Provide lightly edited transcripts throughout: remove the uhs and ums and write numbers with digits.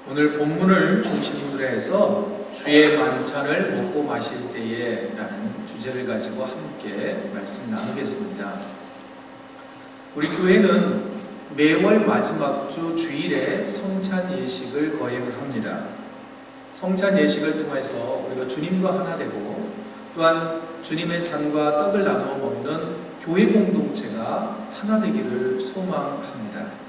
오늘 본문을 중심으로 해서 주의 만찬을 먹고 마실 때에 라는 주제를 가지고 함께 말씀 나누겠습니다. 우리 교회는 매월 마지막 주 주일에 성찬 예식을 거행합니다. 성찬 예식을 통해서 우리가 주님과 하나 되고 또한 주님의 잔과 떡을 나누어 먹는 교회 공동체가 하나 되기를 소망합니다.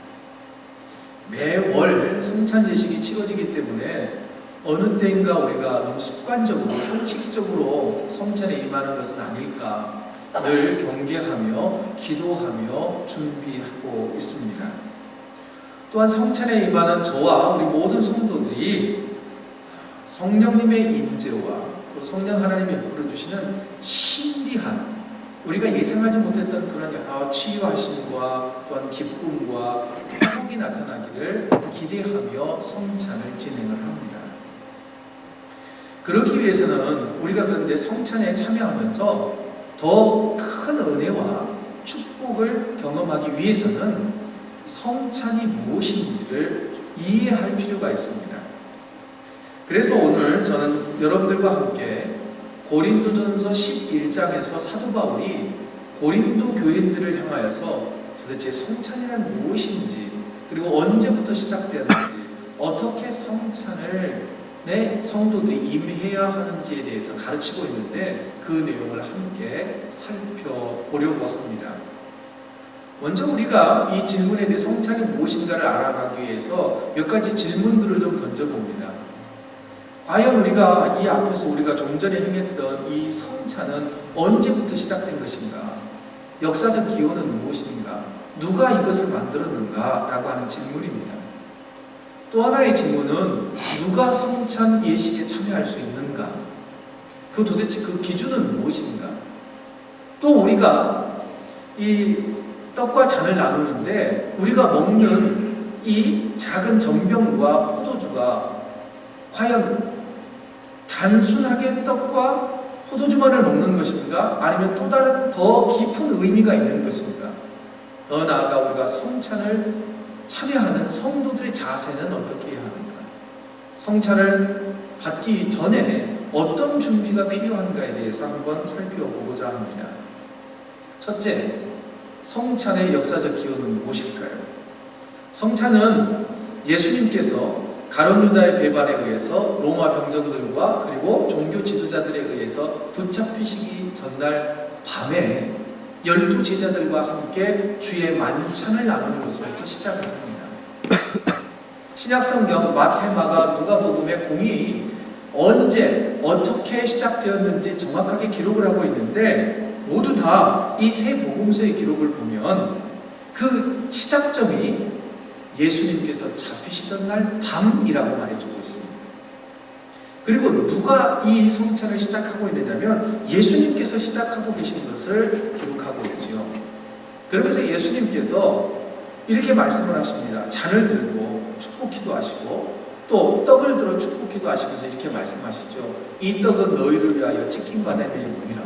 매월 성찬 예식이 치러지기 때문에 어느 때인가 우리가 너무 습관적으로 형식적으로 성찬에 임하는 것은 아닐까 늘 경계하며 기도하며 준비하고 있습니다. 또한 성찬에 임하는 저와 우리 모든 성도들이 성령님의 임재와 또 성령 하나님이 베풀어 주시는 신비한 우리가 예상하지 못했던 그런 여러 치유하심과 또한 기쁨과 행복이 나타나기를 기대하며 성찬을 진행을 합니다. 그러기 위해서는 우리가 그런데 성찬에 참여하면서 더 큰 은혜와 축복을 경험하기 위해서는 성찬이 무엇인지를 이해할 필요가 있습니다. 그래서 오늘 저는 여러분들과 함께 고린도전서 11장에서 사도 바울이 고린도 교인들을 향하여서 도대체 성찬이란 무엇인지 그리고 언제부터 시작되었는지 어떻게 성찬을 내 성도들이 임해야 하는지에 대해서 가르치고 있는데 그 내용을 함께 살펴보려고 합니다. 먼저 우리가 이 질문에 대해 성찬이 무엇인가를 알아가기 위해서 몇 가지 질문들을 좀 던져봅니다. 과연 우리가 이 앞에서 우리가 좀 전에 행했던 이 성찬은 언제부터 시작된 것인가? 역사적 기원은 무엇인가? 누가 이것을 만들었는가? 라고 하는 질문입니다. 또 하나의 질문은 누가 성찬 예식에 참여할 수 있는가? 도대체 그 기준은 무엇인가? 또 우리가 이 떡과 잔을 나누는데 우리가 먹는 이 작은 전병과 포도주가 과연 단순하게 떡과 포도주만을 먹는 것인가? 아니면 또 다른 더 깊은 의미가 있는 것인가? 더 나아가 우리가 성찬을 참여하는 성도들의 자세는 어떻게 해야 하는가? 성찬을 받기 전에 어떤 준비가 필요한가에 대해서 한번 살펴보고자 합니다. 첫째, 성찬의 역사적 기원은 무엇일까요? 성찬은 예수님께서 가룟 유다의 배반에 의해서 로마 병정들과 그리고 종교 지도자들에 의해서 붙잡히시기 전날 밤에 12제자들과 함께 주의 만찬을 나누는 것으로부터 시작을 합니다. 신약성경 마태, 마가, 누가복음의 공이 언제 어떻게 시작되었는지 정확하게 기록을 하고 있는데 모두 다 이 세 복음서의 기록을 보면 그 시작점이 예수님께서 잡히시던 날 밤이라고 말해주고 있습니다. 그리고 누가 이 성찬을 시작하고 있느냐면 예수님께서 시작하고 계신 것을 기록하고 있지요. 그러면서 예수님께서 이렇게 말씀을 하십니다. 잔을 들고 축복 기도하시고 또 떡을 들어 축복 기도하시면서 이렇게 말씀하시죠. 이 떡은 너희를 위하여 찢김받은 내 몸이라.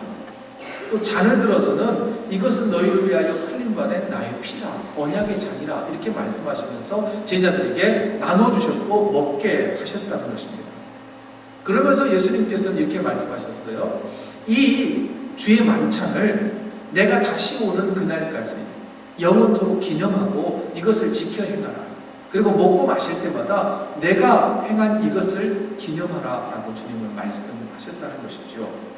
또 잔을 들어서는 이것은 너희를 위하여 흘림받은 나의 피라, 언약의 잔이라 이렇게 말씀하시면서 제자들에게 나눠주셨고 먹게 하셨다는 것입니다. 그러면서 예수님께서는 이렇게 말씀하셨어요. 이 주의 만찬을 내가 다시 오는 그날까지 영원토록 기념하고 이것을 지켜 행하라. 그리고 먹고 마실 때마다 내가 행한 이것을 기념하라 라고 주님은 말씀하셨다는 것이죠.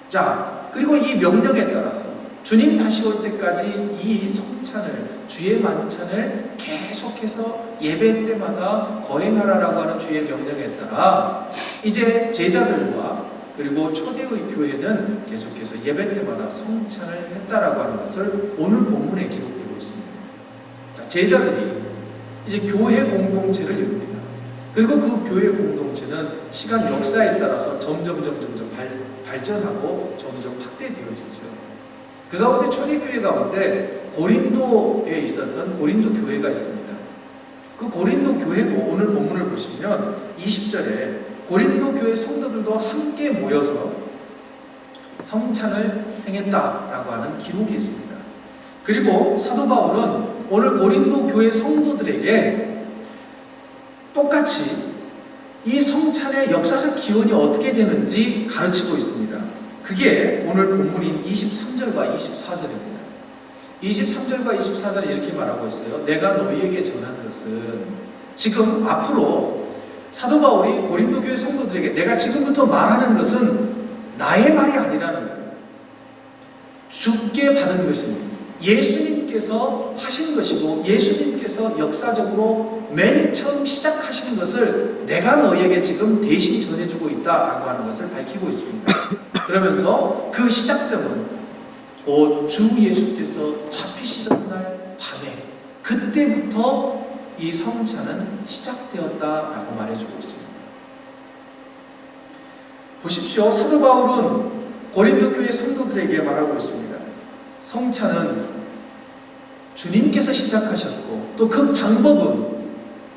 자, 그리고 이 명령에 따라서 주님 다시 올 때까지 이 성찬을, 주의 만찬을 계속해서 예배 때마다 거행하라라고 하는 주의 명령에 따라 이제 제자들과 그리고 초대의 교회는 계속해서 예배 때마다 성찬을 했다라고 하는 것을 오늘 본문에 기록되고 있습니다. 자, 제자들이 이제 교회 공동체를 이룹니다. 그리고 그 교회 공동체는 시간 역사에 따라서 점점 발전하고 점점 확대되어지죠. 그 가운데 초대교회 가운데 고린도에 있었던 고린도 교회가 있습니다. 그 고린도 교회도 오늘 본문을 보시면 20절에 고린도 교회 성도들도 함께 모여서 성찬을 행했다라고 하는 기록이 있습니다. 그리고 사도 바울은 오늘 고린도 교회 성도들에게 똑같이 이 성찬의 역사적 기원이 어떻게 되는지 가르치고 있습니다. 그게 오늘 본문인 23절과 24절입니다. 23절과 24절에 이렇게 말하고 있어요. 내가 너희에게 전한 것은, 지금 앞으로 사도 바울이 고린도 교회 성도들에게 내가 지금부터 말하는 것은 나의 말이 아니라는 거예요. 주께 받은 것입니다. 예수님께서 하신 것이고 예수님께서 역사적으로 맨 처음 시작하신 것을 내가 너희에게 지금 대신 전해주고 있다라고 하는 것을 밝히고 있습니다. 그러면서 그 시작점은 곧 주 예수께서 잡히시던 날 밤에, 그때부터 이 성찬은 시작되었다라고 말해주고 있습니다. 보십시오. 사도 바울은 고린도 교회 성도들에게 말하고 있습니다. 성찬은 주님께서 시작하셨고 또 그 방법은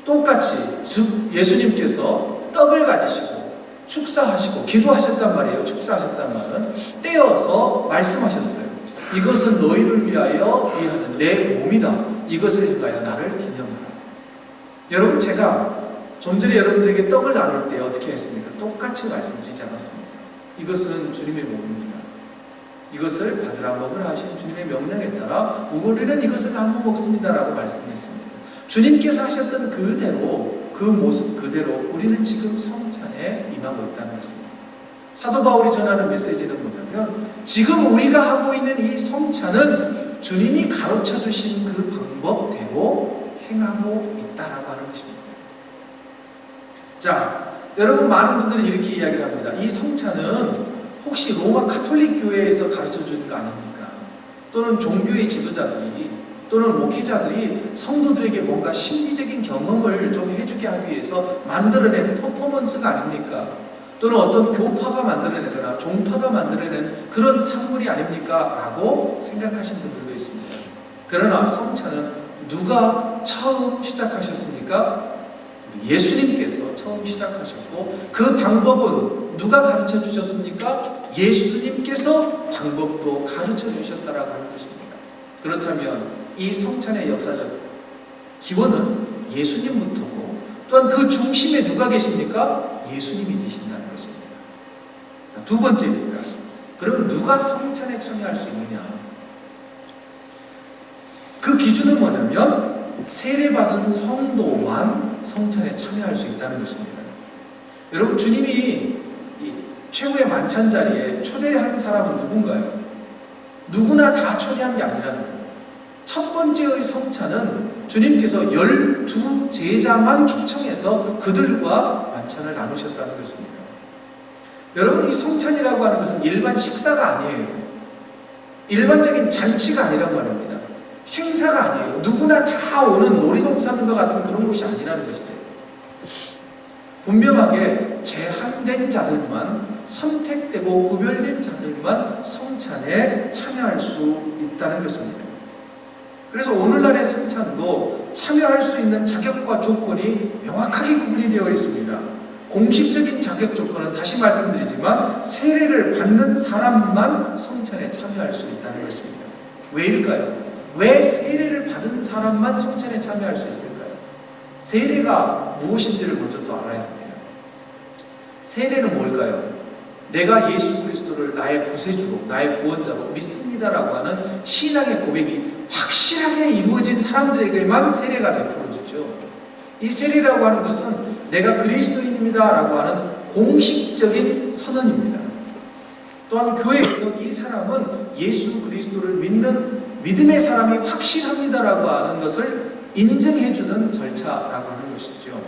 똑같이, 즉 예수님께서 떡을 가지시고 축사하시고 기도하셨단 말이에요. 축사하셨단 말은 떼어서 말씀하셨어요. 이것은 너희를 위하여 위하는 내 몸이다. 이것을 행하여 나를 기념하라. 여러분, 제가 좀 전에 여러분들에게 떡을 나눌 때 어떻게 했습니까? 똑같이 말씀드리지 않았습니다. 이것은 주님의 몸입니다. 이것을 받으라 먹으라 하신 주님의 명령에 따라 우리는 이것을 나눠 먹습니다라고 말씀했습니다. 주님께서 하셨던 그대로, 그 모습 그대로 우리는 지금 성찬에 임하고 있다는 것입니다. 사도 바울이 전하는 메시지는 뭐냐면, 지금 우리가 하고 있는 이 성찬은 주님이 가르쳐 주신 그 방법대로 행하고 있다라고 하는 것입니다. 자, 여러분, 많은 분들이 이렇게 이야기를 합니다. 이 성찬은 혹시 로마 카톨릭 교회에서 가르쳐 주는 거 아닙니까? 또는 종교의 지도자들이 또는 목회자들이 성도들에게 뭔가 심리적인 경험을 좀 해주게 하기 위해서 만들어내는 퍼포먼스가 아닙니까? 또는 어떤 교파가 만들어내거나 종파가 만들어내는 그런 산물이 아닙니까? 라고 생각하시는 분들도 있습니다. 그러나 성찬은 누가 처음 시작하셨습니까? 예수님께서 처음 시작하셨고, 그 방법은 누가 가르쳐 주셨습니까? 예수님께서 방법도 가르쳐 주셨다라고 하는 것입니다. 그렇다면 이 성찬의 역사적 기원은 예수님부터고, 또한 그 중심에 누가 계십니까? 예수님이 계신다는 것입니다. 두 번째입니다. 그러면 누가 성찬에 참여할 수 있느냐? 그 기준은 뭐냐면 세례받은 성도만 성찬에 참여할 수 있다는 것입니다. 여러분, 주님이 이 최후의 만찬 자리에 초대한 사람은 누군가요? 누구나 다 초대한 게 아니라는 거예요. 첫 번째의 성찬은 주님께서 12제자만 초청해서 그들과 만찬을 나누셨다는 것입니다. 여러분, 이 성찬이라고 하는 것은 일반 식사가 아니에요. 일반적인 잔치가 아니란 말입니다. 행사가 아니에요. 누구나 다 오는 놀이동산과 같은 그런 곳이 아니라는 것이죠. 분명하게 제한된 자들만, 선택되고 구별된 자들만 성찬에 참여할 수 있다는 것입니다. 그래서 오늘날의 성찬도 참여할 수 있는 자격과 조건이 명확하게 구분이 되어 있습니다. 공식적인 자격 조건은 다시 말씀드리지만 세례를 받는 사람만 성찬에 참여할 수 있다는 것입니다. 왜일까요? 왜 세례를 받은 사람만 성찬에 참여할 수 있을까요? 세례가 무엇인지를 먼저 또 알아야 합니다. 세례는 뭘까요? 내가 예수 그리스도를 나의 구세주로, 나의 구원자로 믿습니다라고 하는 신앙의 고백이 확실하게 이루어진 사람들에게만 세례가 베풀어지죠. 이 세례라고 하는 것은 내가 그리스도인입니다라고 하는 공식적인 선언입니다. 또한 교회에서 이 사람은 예수 그리스도를 믿는 믿음의 사람이 확실합니다라고 하는 것을 인정해주는 절차라고 하는 것이죠.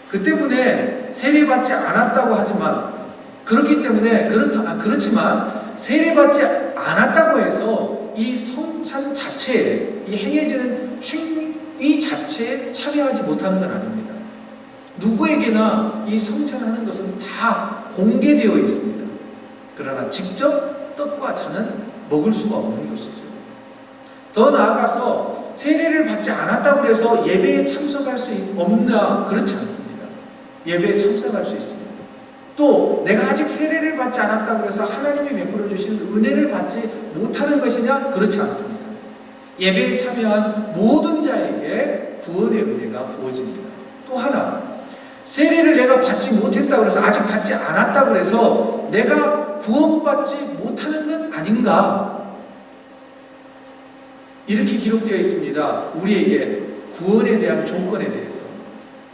그 때문에 세례받지 않았다고 하지만, 그렇기 때문에 그렇지만 세례받지 않았다고 해서 이 성찬 자체에, 이 행해지는 행위 자체에 참여하지 못하는 건 아닙니다. 누구에게나 이 성찬하는 것은 다 공개되어 있습니다. 그러나 직접 떡과 잔은 먹을 수가 없는 것이죠. 더 나아가서 세례를 받지 않았다고 해서 예배에 참석할 수 없나? 그렇지 않습니다. 예배에 참석할 수 있습니다. 또 내가 아직 세례를 받지 않았다고 해서 하나님이 베풀어 주시는 은혜를 받지 못하는 것이냐? 그렇지 않습니다. 예배에 참여한 모든 자에게 구원의 은혜가 부어집니다. 또 하나, 세례를 내가 받지 못했다고 해서, 아직 받지 않았다고 해서 내가 구원받지 못하는 건 아닌가? 이렇게 기록되어 있습니다. 우리에게 구원에 대한 조건에 대해서.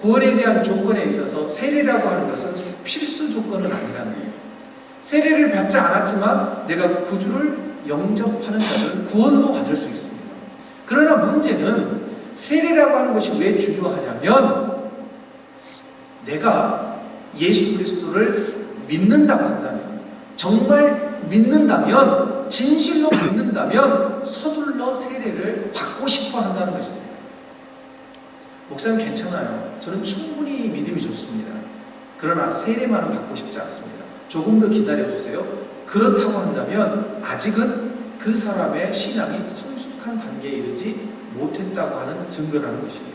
구원에 대한 조건에 있어서 세례라고 하는 것은 필수 조건은 아니라는 거예요. 세례를 받지 않았지만 내가 구주를 영접하는 자들은 구원도 받을 수 있습니다. 그러나 문제는 세례라고 하는 것이 왜 중요하냐면, 내가 예수 그리스도를 믿는다고 한다면, 정말 믿는다면, 진실로 믿는다면 서둘러 세례를 받고 싶어 한다는 것입니다. 목사님 괜찮아요. 저는 충분히 믿음이 좋습니다. 그러나 세례만은 받고 싶지 않습니다. 조금 더 기다려주세요. 그렇다고 한다면 아직은 그 사람의 신앙이 성숙한 단계에 이르지 못했다고 하는 증거라는 것이에요.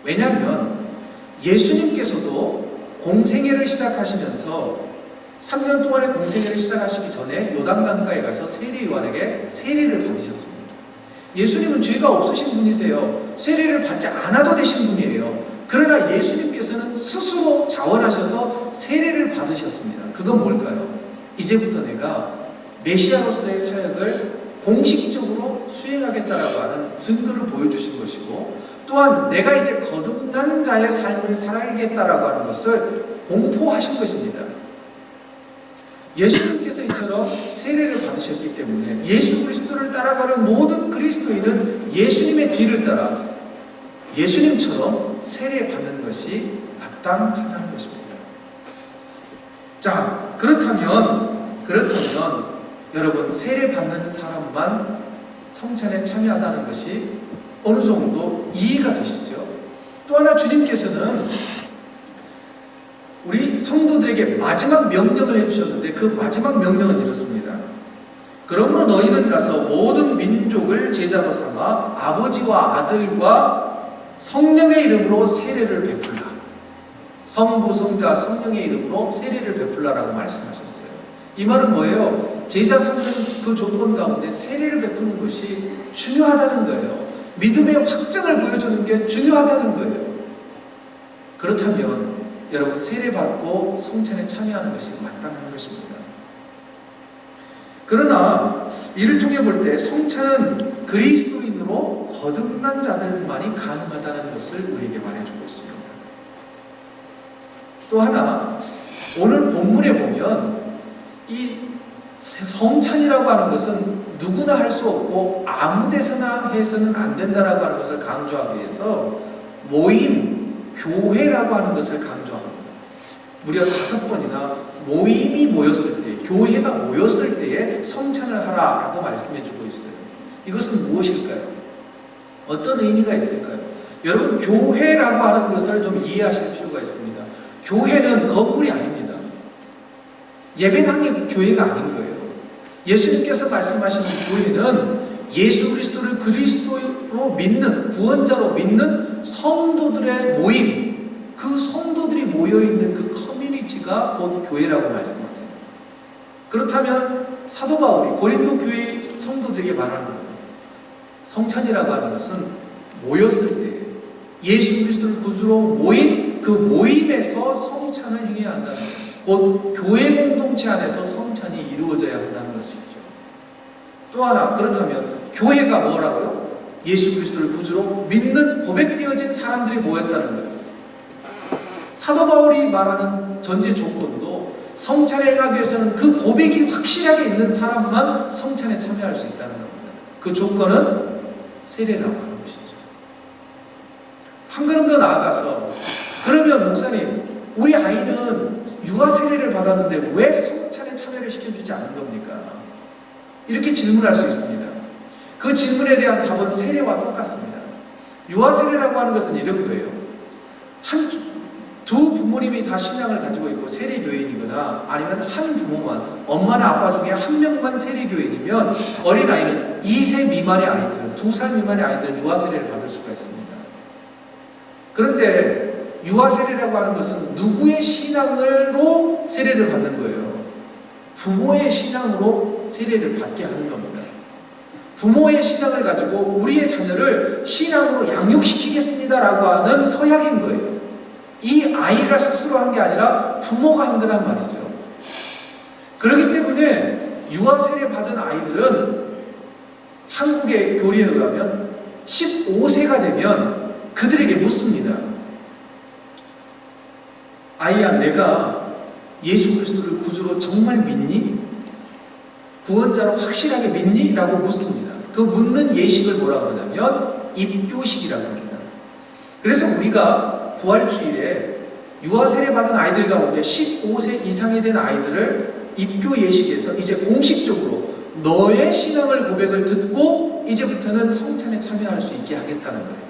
왜냐하면 예수님께서도 공생애를 시작하시면서 3년 동안의 공생애를 시작하시기 전에 요단강가에 가서 세례 요한에게 세례를 받으셨습니다. 예수님은 죄가 없으신 분이세요. 세례를 받지 않아도 되신 분이에요. 그러나 예수님께서는 스스로 자원하셔서 세례를 받으셨습니다. 그건 뭘까요? 이제부터 내가 메시아로서의 사역을 공식적으로 수행하겠다라고 하는 증거를 보여주신 것이고, 또한 내가 이제 거듭난 자의 삶을 살아야겠다라고 하는 것을 공포하신 것입니다. 예수님께서 이처럼 세례를 받으셨기 때문에 예수 그리스도를 따라가는 모든 그리스도인은 예수님의 뒤를 따라 예수님처럼 세례 받는 것이 마땅하다는 것입니다. 자, 그렇다면 여러분, 세례 받는 사람만 성찬에 참여하다는 것이 어느 정도 이해가 되시죠? 또 하나, 주님께서는 우리 성도들에게 마지막 명령을 해주셨는데, 그 마지막 명령은 이렇습니다. 그러므로 너희는 가서 모든 민족을 제자로 삼아 아버지와 아들과 성령의 이름으로 세례를 베풀라. 성부, 성자, 성령의 이름으로 세례를 베풀라라고 말씀하셨어요. 이 말은 뭐예요? 제자 삼는 그 조건 가운데 세례를 베푸는 것이 중요하다는 거예요. 믿음의 확증을 보여주는 게 중요하다는 거예요. 그렇다면 여러분, 세례받고 성찬에 참여하는 것이 마땅한 것입니다. 그러나 이를 통해 볼 때 성찬은 그리스도인으로 거듭난 자들만이 가능하다는 것을 우리에게 말해주고 있습니다. 또 하나, 오늘 본문에 보면 이 성찬이라고 하는 것은 누구나 할 수 없고 아무 데서나 해서는 안 된다라고 하는 것을 강조하기 위해서 모임, 교회라고 하는 것을 강조합니다. 무려 5번이나 모임이 모였을 때, 교회가 모였을 때에 성찬을 하라라고 말씀해주고 있어요. 이것은 무엇일까요? 어떤 의미가 있을까요? 여러분, 교회라고 하는 것을 좀 이해하실 필요가 있습니다. 교회는 건물이 아닙니다. 예배당이 교회가 아닌 거예요. 예수님께서 말씀하시는 교회는 예수 그리스도를 그리스도로 믿는, 구원자로 믿는 성도들의 모임, 그 성도들이 모여있는 그 커뮤니티가 곧 교회라고 말씀하세요. 그렇다면 사도 바울이 고린도 교회 성도들에게 말하는 거예요. 성찬이라고 하는 것은 모였을 때 예수 그리스도를 구주로 모인 그 모임에서 성찬을 행해야 한다는 거예요. 곧 교회 공동체 안에서 성찬이 이루어져야 한다는 것이죠. 또 하나, 그렇다면 교회가 뭐라고요? 예수 그리스도를 구주로 믿는 고백되어진 사람들이 모였다는 거예요. 사도 바울이 말하는 전제 조건도 성찬에 행하기 위해서는 그 고백이 확실하게 있는 사람만 성찬에 참여할 수 있다는 겁니다. 그 조건은 세례라고 하는 것이죠. 한 걸음 더 나아가서, 그러면 목사님, 우리 아이는 유아 세례를 받았는데 왜 성찬에 참여를 시켜주지 않는 겁니까? 이렇게 질문할 수 있습니다. 그 질문에 대한 답은 세례와 똑같습니다. 유아 세례라고 하는 것은 이런 거예요. 두 부모님이 다 신앙을 가지고 있고 세례교인이거나, 아니면 한 부모만, 엄마나 아빠 중에 한 명만 세례교인이면 어린아이는 2세 미만의 아이들, 2살 미만의 아이들은 유아 세례를 받을 수가 있습니다. 그런데 유아 세례라고 하는 것은 누구의 신앙으로 세례를 받는 거예요? 부모의 신앙으로 세례를 받게 하는 겁니다. 부모의 신앙을 가지고 우리의 자녀를 신앙으로 양육시키겠습니다라고 하는 서약인 거예요. 이 아이가 스스로 한 게 아니라 부모가 한 거란 말이죠. 그렇기 때문에 유아 세례 받은 아이들은 한국의 교리에 의하면 15세가 되면 그들에게 묻습니다. 아이야, 내가 예수 그리스도를 구주로 정말 믿니? 구원자로 확실하게 믿니? 라고 묻습니다. 그 묻는 예식을 뭐라고 하냐면 입교식이라고 합니다. 그래서 우리가 부활주일에 유아 세례 받은 아이들 가운데 15세 이상이 된 아이들을 입교 예식에서 이제 공식적으로 너의 신앙을 고백을 듣고 이제부터는 성찬에 참여할 수 있게 하겠다는 거예요.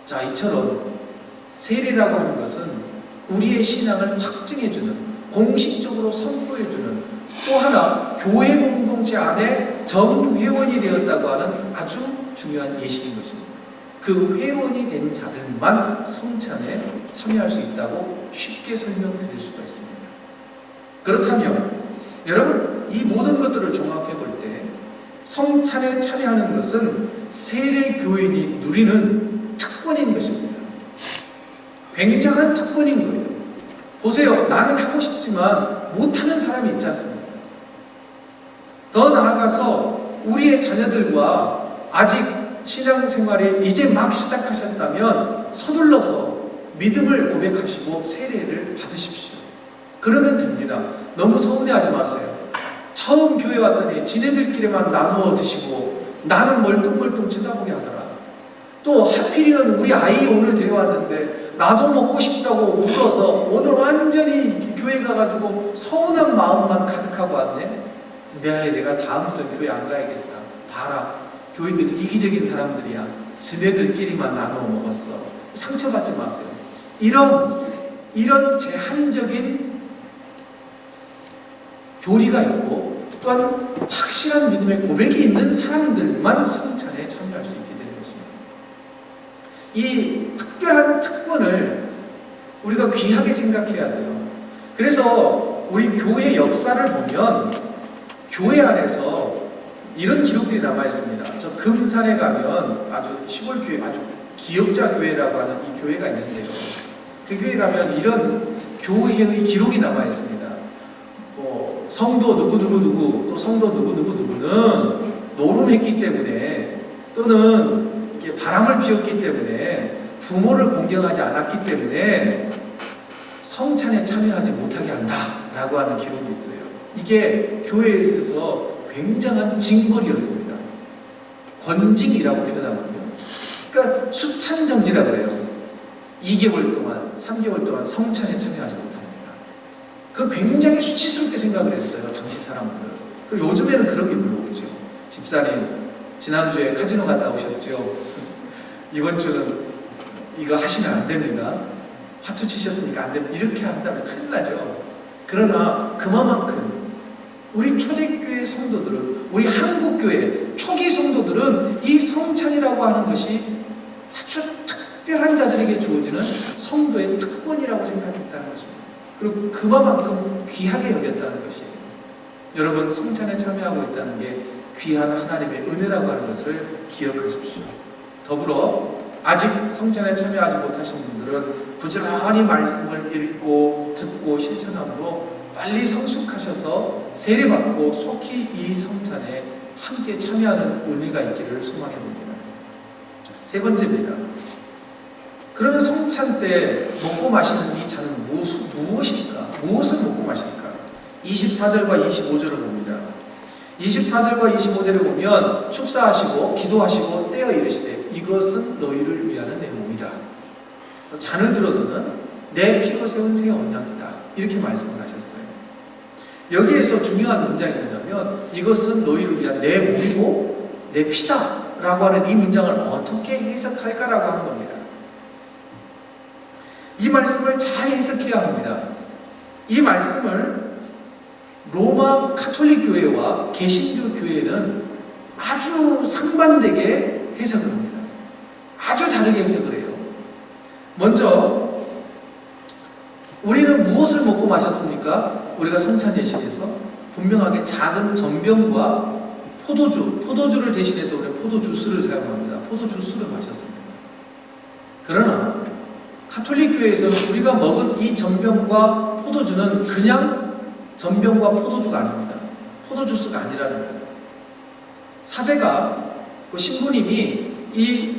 자, 이처럼 세례라고 하는 것은 우리의 신앙을 확증해주는, 공식적으로 선포해주는, 또 하나 교회 공동체 안에 정회원이 되었다고 하는 아주 중요한 예식인 것입니다. 그 회원이 된 자들만 성찬에 참여할 수 있다고 쉽게 설명드릴 수가 있습니다. 그렇다면 여러분, 이 모든 것들을 종합해 볼 때 성찬에 참여하는 것은 세례 교인이 누리는 특권인 것입니다. 굉장한 특권인 거예요. 보세요. 나는 하고 싶지만 못하는 사람이 있지 않습니까? 더 나아가서 우리의 자녀들과 아직 신앙생활에 이제 막 시작하셨다면 서둘러서 믿음을 고백하시고 세례를 받으십시오. 그러면 됩니다. 너무 서운해하지 마세요. 처음 교회 왔더니 지네들끼리만 나누어 드시고 나는 멀뚱멀뚱 쳐다보게 하더라. 또 하필이면 우리 아이 오늘 데려왔는데 나도 먹고 싶다고 울어서 오늘 완전히 교회 가가지고 서운한 마음만 가득하고 왔네. 내가 다음부터 교회 안 가야겠다. 봐라, 교인들은 이기적인 사람들이야. 지네들끼리만 나누어 먹었어. 상처받지 마세요. 이런 제한적인 교리가 있고 또한 확실한 믿음의 고백이 있는 사람들만 성찬에 참여할 수 있게 되는 것입니다. 이 특별한 특권을 우리가 귀하게 생각해야 돼요. 그래서 우리 교회 역사를 보면 교회 안에서 이런 기록들이 남아 있습니다. 저 금산에 가면 아주 시골 교회, 아주 기역자 교회라고 하는 이 교회가 있는데요. 그 교회 가면 이런 교회의 기록이 남아 있습니다. 성도 누구 또 성도 누구는 노름했기 때문에 또는 이렇게 바람을 피웠기 때문에 부모를 공경하지 않았기 때문에 성찬에 참여하지 못하게 한다라고 하는 기록이 있어요. 이게 교회에 있어서 굉장한 징벌이었습니다. 권징이라고 표현하거든요. 그러니까 수찬정지라고 그래요. 2개월 동안, 3개월 동안 성찬에 참여하지 못합니다. 그건 굉장히 수치스럽게 생각을 했어요, 당시 사람들은. 그리고 요즘에는 그런 게 별로 없죠. 집사님, 지난주에 카지노 갔다 오셨죠? 이번 주는 이거 하시면 안 됩니다. 화투 치셨으니까 안 됩니다. 이렇게 한다면 큰일 나죠. 그러나 그만큼 우리 초대교회 성도들은, 우리 한국교회 초기 성도들은 이 성찬이라고 하는 것이 아주 특별한 자들에게 주어지는 성도의 특권이라고 생각했다는 것입니다. 그리고 그만큼 귀하게 여겼다는 것이에요. 여러분, 성찬에 참여하고 있다는 게 귀한 하나님의 은혜라고 하는 것을 기억하십시오. 더불어 아직 성찬에 참여하지 못하신 분들은 부지런히 말씀을 읽고 듣고 실천함으로 빨리 성숙하셔서 세례받고 속히 이 성찬에 함께 참여하는 은혜가 있기를 소망해 봅니다. 세 번째입니다. 그러면 성찬 때 먹고 마시는 이 잔은 무엇일까? 무엇을 먹고 마실까? 24절과 25절을 봅니다. 24절과 25절을 보면 축사하시고 기도하시고 떼어 이르시되 이것은 너희를 위하는 내 몸이다. 잔을 들어서는 내 피로 세운 새 언약이다. 이렇게 말씀을 하셨어요. 여기에서 중요한 문장이 뭐냐면 이것은 너희를 위한 내 몸이고 내 피다 라고 하는 이 문장을 어떻게 해석할까라고 하는 겁니다. 이 말씀을 잘 해석해야 합니다. 이 말씀을 로마 카톨릭 교회와 개신교 교회는 아주 상반되게 해석을 합니다. 아주 다르게 해석을 해요. 먼저 우리는 무엇을 먹고 마셨습니까? 우리가 성찬 예식에서 분명하게 작은 전병과 포도주를 대신해서 우리가 포도주스를 사용합니다. 포도주스를 마셨습니다. 그러나 가톨릭 교회에서는 우리가 먹은 이 전병과 포도주는 그냥 전병과 포도주가 아닙니다. 포도주스가 아니라는 거예요. 사제가, 그 신부님이 이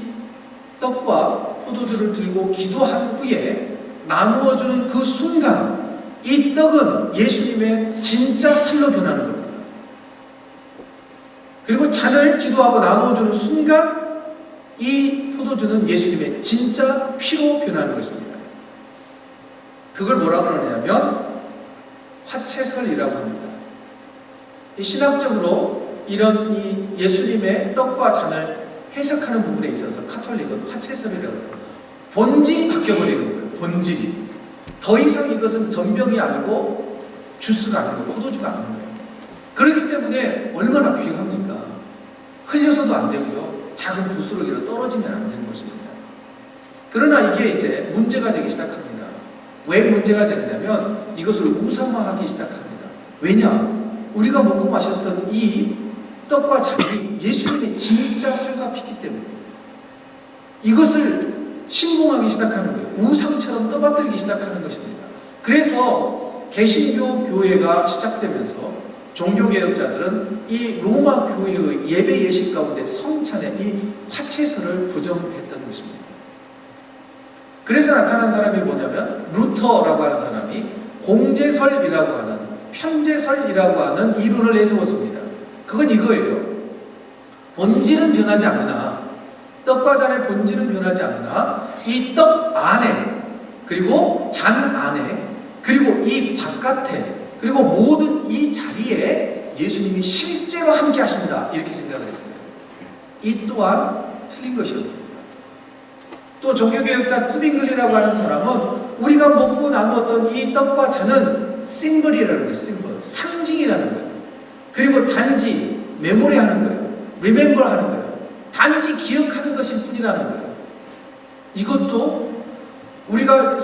떡과 포도주를 들고 기도한 후에 나누어주는 그 순간 이 떡은 예수님의 진짜 살로 변하는 겁니다. 그리고 잔을 기도하고 나누어주는 순간 이 포도주는 예수님의 진짜 피로 변하는 것입니다. 그걸 뭐라고 그러냐면 화채설이라고 합니다. 이 신학적으로 이런 이 예수님의 떡과 잔을 해석하는 부분에 있어서 가톨릭은 화채설이라고 해요. 본질이 바뀌어버리는 거예요. 본질이. 더 이상 이것은 전병이 아니고 주스가 아니고 포도주가 아닌 거예요. 그렇기 때문에 얼마나 귀합니까? 흘려서도 안 되고요. 작은 부스러기로 떨어지면 안 되는 것입니다. 그러나 이게 이제 문제가 되기 시작합니다. 왜 문제가 되느냐면 이것을 우상화하기 시작합니다. 왜냐? 우리가 먹고 마셨던 이 떡과 잔이 예수님의 진짜 살과 피기 때문에 이것을 신봉하기 시작하는 거예요. 우상처럼 떠받들기 시작하는 것입니다. 그래서 개신교 교회가 시작되면서 종교개혁자들은 이 로마 교회의 예배 예식 가운데 성찬에 이 화채설을 부정했던 것입니다. 그래서 나타난 사람이 뭐냐면 루터라고 하는 사람이 공제설이라고 하는 편제설이라고 하는 이론을 내세웠습니다. 그건 이거예요. 본질은 변하지 않으나 떡과 잔의 본질은 변하지 않으나 이 떡 안에 그리고 잔 안에 그리고 이 바깥에 그리고 모든 이 자리에 예수님이 실제로 함께 하신다 이렇게 생각을 했어요. 이 또한 틀린 것이었습니다. 또 종교개혁자 쯔빙글리라고 하는 사람은 우리가 먹고 나누었던 이 떡과 잔은 심벌이라는 거예요. 심벌, 상징이라는 거예요. 그리고 단지 메모리하는 거예요. 리멤버 하는 거예요. 단지 기억하는 것일 뿐이라는 거예요. 이것도 우리가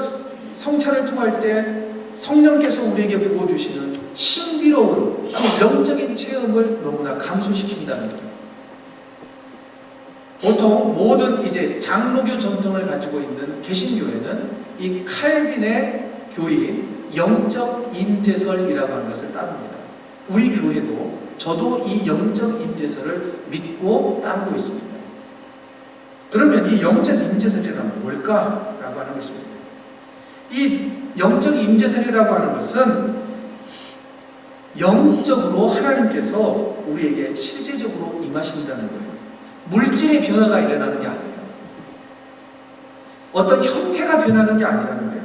성찬을 통할 때 성령께서 우리에게 부어주시는 신비로운 영적인 체험을 너무나 감소시킨다는 거예요. 보통 모든 이제 장로교 전통을 가지고 있는 개신교회는 이 칼빈의 교리인 영적 임재설이라고 하는 것을 따릅니다. 우리 교회도 저도 이 영적 임재설을 믿고 따르고 있습니다. 그러면 이 영적 임재설이란 뭘까라고 하는 것입니다. 이 영적 임재설이라고 하는 것은 영적으로 하나님께서 우리에게 실제적으로 임하신다는 거예요. 물질의 변화가 일어나는 게 아니에요. 어떤 형태가 변하는 게 아니라는 거예요.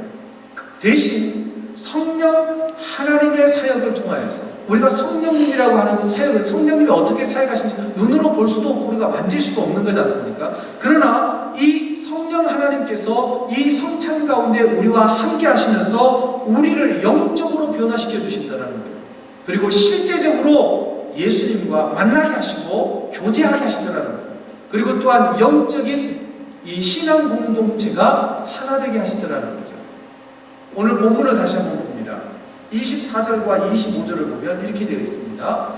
대신 성령 하나님의 사역을 통하여서 우리가 성령님이라고 하는 사역은 성령님이 어떻게 사역하시는지 눈으로 볼 수도 없고 우리가 만질 수도 없는 거지 않습니까? 그러나 이 성령 하나님께서 이 성찬 가운데 우리와 함께 하시면서 우리를 영적으로 변화시켜 주신다는 거예요. 그리고 실제적으로 예수님과 만나게 하시고 교제하게 하신다는 거예요. 그리고 또한 영적인 이 신앙 공동체가 하나 되게 하시더라는 거죠. 오늘 본문을 다시 한번 봅니다. 24절과 25절을 보면 이렇게 되어 있습니다.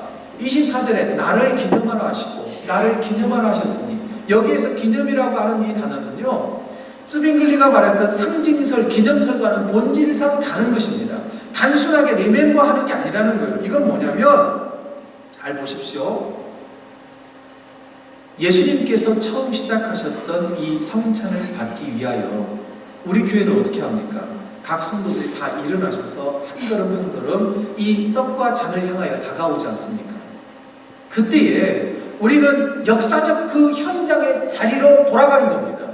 24절에 나를 기념하라 하시고 나를 기념하라 하셨으니 여기에서 기념이라고 하는 이 단어는요 쯔빙글리가 말했던 상징설, 기념설과는 본질상 다른 것입니다. 단순하게 리멤버 하는 게 아니라는 거예요. 이건 뭐냐면 잘 보십시오. 예수님께서 처음 시작하셨던 이 성찬을 받기 위하여 우리 교회는 어떻게 합니까? 각 성도들이 다 일어나셔서 한 걸음 한 걸음 이 떡과 잔을 향하여 다가오지 않습니까? 그때에 우리는 역사적 그 현장의 자리로 돌아가는 겁니다.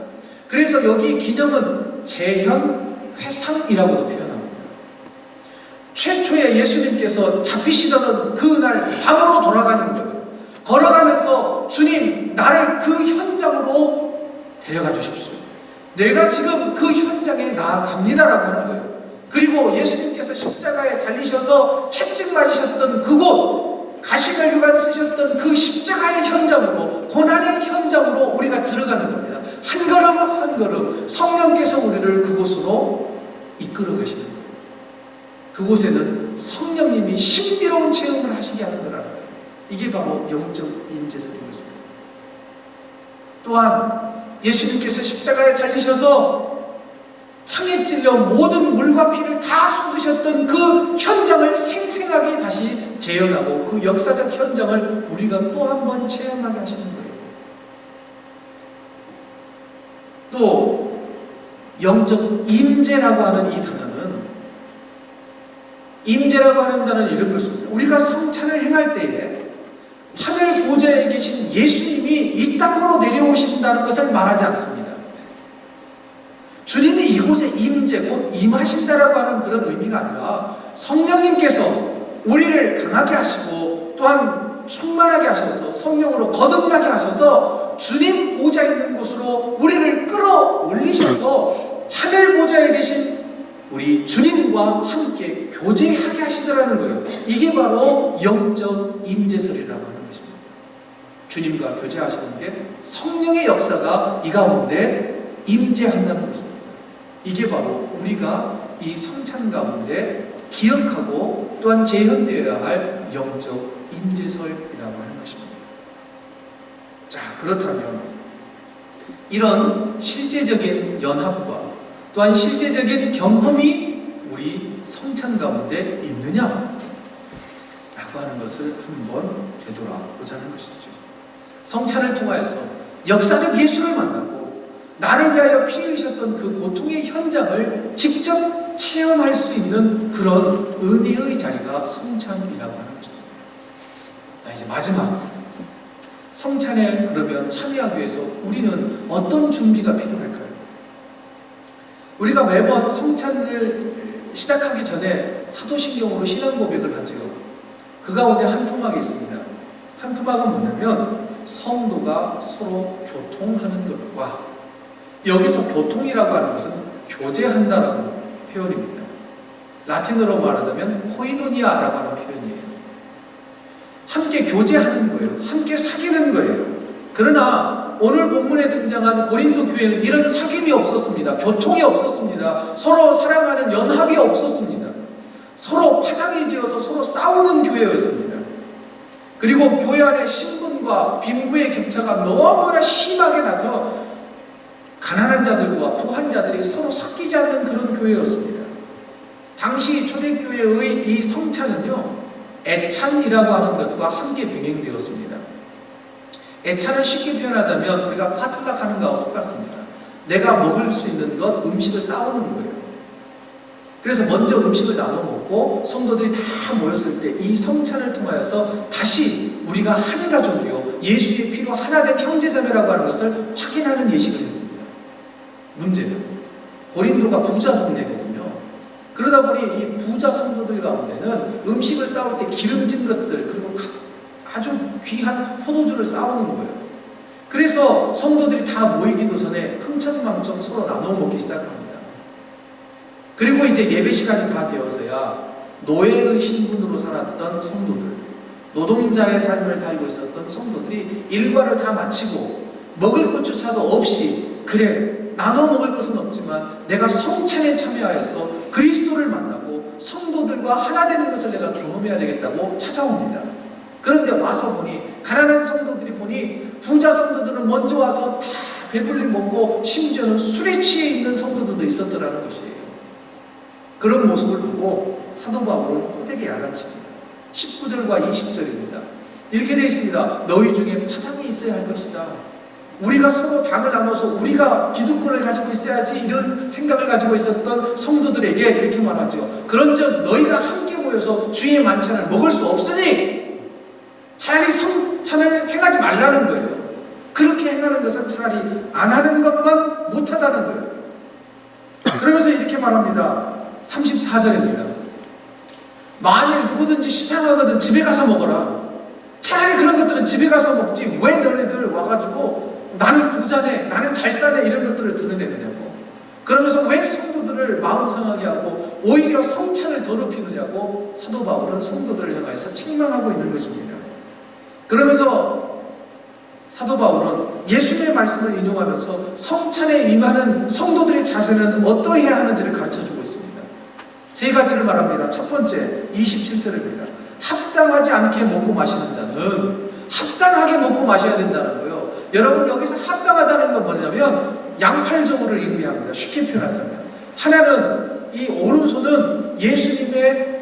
그래서 여기 기념은 재현, 회상이라고도 표현합니다. 최초에 예수님께서 잡히시던 그날 밤으로 돌아가는 거예요. 걸어가면서 주님 나를 그 현장으로 데려가 주십시오. 내가 지금 그 현장에 나아갑니다라고 하는 거예요. 그리고 예수님께서 십자가에 달리셔서 채찍 맞으셨던 그곳, 가시멜류관 쓰셨던 그 십자가의 현장으로, 고난의 현장으로 우리가 들어가는 겁니다. 한 걸음 한 걸음 성령께서 우리를 그곳으로 이끌어 가시는 거예요. 그곳에는 성령님이 신비로운 체험을 하시게 하는 거라는 거예요. 이게 바로 영적 임재설인 것입니다. 또한 예수님께서 십자가에 달리셔서 상에 찔려 모든 물과 피를 다 쏟으셨던 그 현장을 생생하게 다시 재현하고 그 역사적 현장을 우리가 또 한 번 체험하게 하시는 거예요. 또 영적 임재라고 하는 이 단어는, 임재라고 하는 단어는 이런 것입니다. 우리가 성찬을 행할 때에 하늘 보좌에 계신 예수님이 이 땅으로 내려오신다는 것을 말하지 않습니다. 주님이 이곳에 임재, 곧 임하신다라고 하는 그런 의미가 아니라 성령님께서 우리를 강하게 하시고 또한 충만하게 하셔서 성령으로 거듭나게 하셔서 주님 보좌 있는 곳으로 우리를 끌어올리셔서 하늘 보좌에 계신 우리 주님과 함께 교제하게 하시더라는 거예요. 이게 바로 영적 임재설이라고 하는 것입니다. 주님과 교제하시는데 성령의 역사가 이 가운데 임재한다는 것입니다. 이게 바로 우리가 이 성찬 가운데 기억하고 또한 재현되어야 할 영적 임재설이라고 하는 것입니다. 자, 그렇다면 이런 실제적인 연합과 또한 실제적인 경험이 우리 성찬 가운데 있느냐? 라고 하는 것을 한번 되돌아보자는 것이죠. 성찬을 통하여서 역사적 예수를 만나고 나를 위하여 피 흘리셨던 그 고통의 현장을 직접 체험할 수 있는 그런 은혜의 자리가 성찬이라고 하는 것입니다. 자, 이제 마지막 성찬에 그러면 참여하기 위해서 우리는 어떤 준비가 필요할까요? 우리가 매번 성찬을 시작하기 전에 사도신경으로 신앙 고백을 하죠. 그 가운데 한 토막이 있습니다. 한 토막은 뭐냐면 성도가 서로 교통하는 것과, 여기서 교통이라고 하는 것은 교제한다라는 표현입니다. 라틴어로 말하자면 코이노니아라고 하는 표현이에요. 함께 교제하는 거예요. 함께 사귀는 거예요. 그러나 오늘 본문에 등장한 고린도 교회는 이런 사귐이 없었습니다. 교통이 없었습니다. 서로 사랑하는 연합이 없었습니다. 서로 파당이 지어서 서로 싸우는 교회였습니다. 그리고 교회 안에 신분과 빈부의 격차가 너무나 심하게 나서 가난한 자들과 부한 자들이 서로 섞이지 않는 그런 교회였습니다. 당시 초대교회의 이 성찬은요, 애찬이라고 하는 것과 함께 병행되었습니다. 애찬을 쉽게 표현하자면 우리가 파틀락 하는 거하고 똑같습니다. 내가 먹을 수 있는 것, 음식을 싸우는 거예요. 그래서 먼저 음식을 나눠 먹고 성도들이 다 모였을 때 이 성찬을 통하여서 다시 우리가 한 가족이요, 예수의 피로 하나 된 형제자매라고 하는 것을 확인하는 예식을 했습니다. 문제는 고린도가 부자 동네거든요. 그러다 보니 이 부자 성도들 가운데는 음식을 싸울 때 기름진 것들, 그리고 아주 귀한 포도주를 싸우는 거예요. 그래서 성도들이 다 모이기도 전에 흥청망청 서로 나눠 먹기 시작합니다. 그리고 이제 예배 시간이 다 되어서야 노예의 신분으로 살았던 성도들, 노동자의 삶을 살고 있었던 성도들이 일과를 다 마치고 먹을 것조차도 없이, 그래 나눠 먹을 것은 없지만 내가 성찬에 참여하여서 그리스도를 만나고 성도들과 하나 되는 것을 내가 경험해야 되겠다고 찾아옵니다. 그런데 와서 보니 가난한 성도들이 보니 부자 성도들은 먼저 와서 다 배불리 먹고 심지어는 술에 취해 있는 성도들도 있었더라는 것이에요. 그런 모습을 보고 사도 바울은 호되게 야단칩니다. 19절과 20절입니다. 이렇게 되어 있습니다. 너희 중에 파당이 있어야 할 것이다. 우리가 서로 당을 나눠서 우리가 기득권을 가지고 있어야지, 이런 생각을 가지고 있었던 성도들에게 이렇게 말하죠. 그런즉 너희가 함께 모여서 주의 만찬을 먹을 수 없으니 차라리 성찬을 행하지 말라는 거예요. 그렇게 행하는 것은 차라리 안 하는 것만 못하다는 거예요. 그러면서 이렇게 말합니다. 34절입니다. 만일 누구든지 시장하거든 집에 가서 먹어라. 차라리 그런 것들은 집에 가서 먹지, 왜 너네들 와가지고 나는 부자네, 나는 잘 사네, 이런 것들을 드러내느냐고. 그러면서 왜 성도들을 마음 상하게 하고 오히려 성찬을 더럽히느냐고 사도 바울은 성도들을 향해서 책망하고 있는 것입니다. 그러면서 사도 바울은 예수님의 말씀을 인용하면서 성찬에 임하는 성도들의 자세는 어떠해야 하는지를 가르쳐주고 있습니다. 세 가지를 말합니다. 첫 번째, 27절입니다. 합당하지 않게 먹고 마시는 자는 합당하게 먹고 마셔야 된다는 거예요. 여러분, 여기서 합당하다는 건 뭐냐면 양팔적으로를 의미합니다. 쉽게 표현하자면 하나는 이 오른손은 예수님의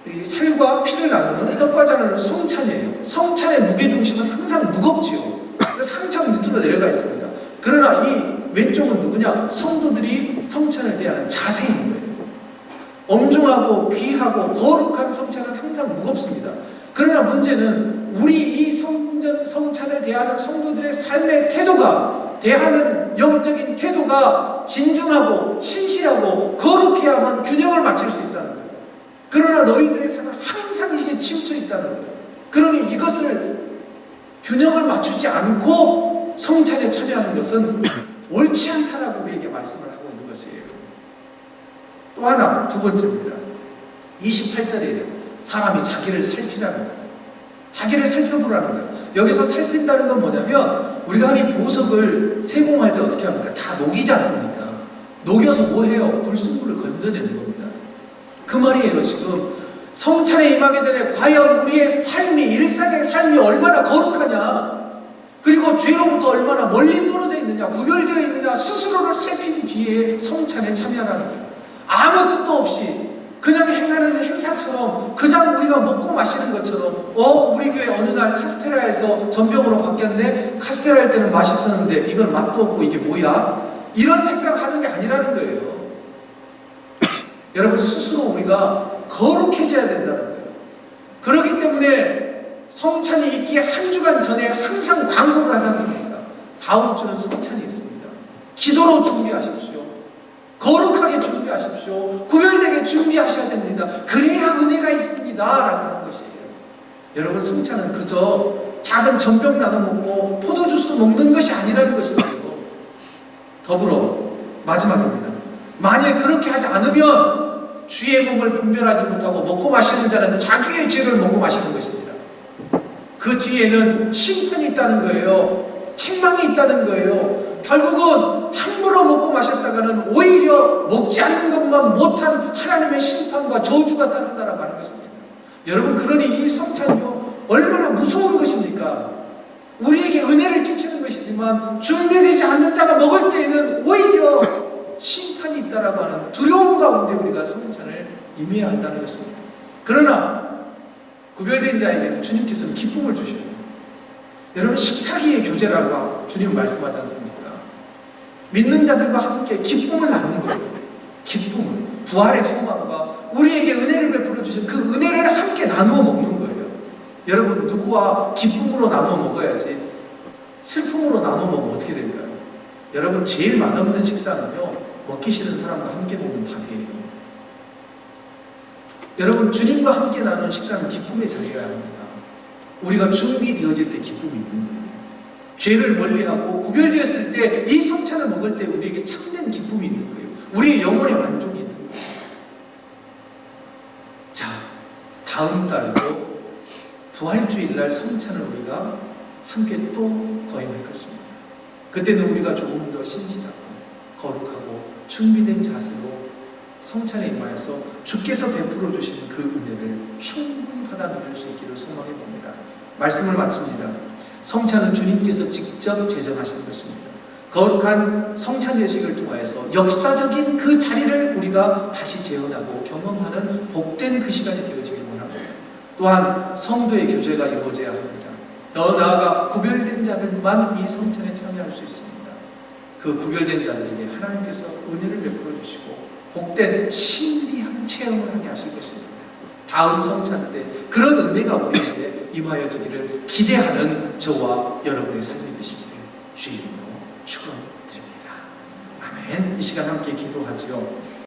이 살과 피를 나누는 떡과 잔을 성찬이에요. 성찬의 무게중심은 항상 무겁지요. 그래서 항상 밑으로 내려가 있습니다. 그러나 이 왼쪽은 누구냐? 성도들이 성찬을 대하는 자세인 거예요. 엄중하고 귀하고 거룩한 성찬은 항상 무겁습니다. 그러나 문제는 우리 이 성찬을 대하는 성도들의 삶의 태도가, 대하는 영적인 태도가 진중하고 신실하고 거룩해야만 균형을 맞출 수 있다는 거예요. 그러나 너희들의 삶은 항상 이게 치우쳐 있다는 거예요. 그러니 이것을 균형을 맞추지 않고 성찬에 참여하는 것은 옳지 않다라고 우리에게 말씀을 하고 있는 것이에요. 또 하나, 두 번째입니다. 28절에 사람이 자기를 살피라는 거예요. 자기를 살펴보라는 거예요. 여기서 살핀다는 건 뭐냐면 우리가 이 보석을 세공할 때 어떻게 합니까? 다 녹이지 않습니까? 녹여서 뭐 해요? 불순물을 건져내는 겁니다. 그 말이에요. 지금 성찬에 임하기 전에 과연 우리의 삶이, 일상의 삶이 얼마나 거룩하냐, 그리고 죄로부터 얼마나 멀리 떨어져 있느냐, 구별되어 있느냐, 스스로를 살핀 뒤에 성찬에 참여하라는 거예요. 아무 뜻도 없이 그냥 행하는 행사처럼, 그냥 우리가 먹고 마시는 것처럼, 우리 교회 어느 날 카스테라에서 전병으로 바뀌었네? 카스테라 할 때는 맛있었는데 이건 맛도 없고 이게 뭐야? 이런 생각하는 게 아니라는 거예요. 여러분, 스스로 우리가 거룩해져야 된다는 거예요. 그렇기 때문에 성찬이 있기에 한 주간 전에 항상 광고를 하지 않습니까? 다음 주는 성찬이 있습니다. 기도로 준비하십시오. 거룩하게 준비하십시오. 구별되게 준비하셔야 됩니다. 그래야 은혜가 있습니다. 라고 하는 것이에요. 여러분, 성찬은 그저 작은 전병 나눠 먹고 포도주스 먹는 것이 아니라는 것이죠. 더불어 마지막입니다. 만일 그렇게 하지 않으면 주의 몸을 분별하지 못하고 먹고 마시는 자는 자기의 죄를 먹고 마시는 것입니다. 그 뒤에는 심판이 있다는 거예요. 책망이 있다는 거예요. 결국은 함부로 먹고 마셨다가는 오히려 먹지 않는 것만 못한 하나님의 심판과 저주가 따른다라고 하는 것입니다. 여러분, 그러니 이 성찬이요, 얼마나 무서운 것입니까? 우리에게 은혜를 끼치는 것이지만 준비되지 않는 자가 먹을 때에는 오히려 심판이 있다라고 하는 두려움 가운데 우리가 성찬을 임해야 한다는 것입니다. 그러나 구별된 자에게는 주님께서는 기쁨을 주셔요. 여러분, 식탁위의 교제라고 주님 말씀하지 않습니까? 믿는 자들과 함께 기쁨을 나누는 거예요. 기쁨을, 부활의 소망과 우리에게 은혜를 베풀어 주신 그 은혜를 함께 나누어 먹는 거예요. 여러분, 누구와 기쁨으로 나누어 먹어야지 슬픔으로 나누어 먹으면 어떻게 될까요? 여러분, 제일 맛없는 식사는요, 먹기 싫은 사람과 함께 먹는 밥이에요. 여러분, 주님과 함께 나누는 식사는 기쁨의 자리여야 합니다. 우리가 준비되어질 때 기쁨이 있는 거예요. 죄를 멀리하고 구별되었을 때 이 성찬을 먹을 때 우리에게 참된 기쁨이 있는 거예요. 우리의 영혼의 만족이 있는 거예요. 자, 다음 달도 부활주일날 성찬을 우리가 함께 또 거행할 것입니다. 그때는 우리가 조금 더 신실하고 거룩하고 준비된 자세로 성찬에 임하여서 주께서 베풀어 주신 그 은혜를 충분히 받아 누릴 수 있기를 소망해 봅니다. 말씀을 마칩니다. 성찬은 주님께서 직접 제정하시는 것입니다. 거룩한 성찬 예식을 통하여서 역사적인 그 자리를 우리가 다시 재현하고 경험하는 복된 그 시간이 되어지길 원합니다. 또한 성도의 교제가 이루어져야 합니다. 더 나아가 구별된 자들만 이 성찬에 참여할 수 있습니다. 그 구별된 자들에게 하나님께서 은혜를 베풀어 주시고 복된 신비한 체험을 하게 하실 것입니다. 다음 성찬 때 그런 은혜가 우리에게 임하여지기를 기대하는 저와 여러분의 삶이 되시기를 주의 이름으로 축원드립니다. 아멘. 이 시간 함께 기도하지요.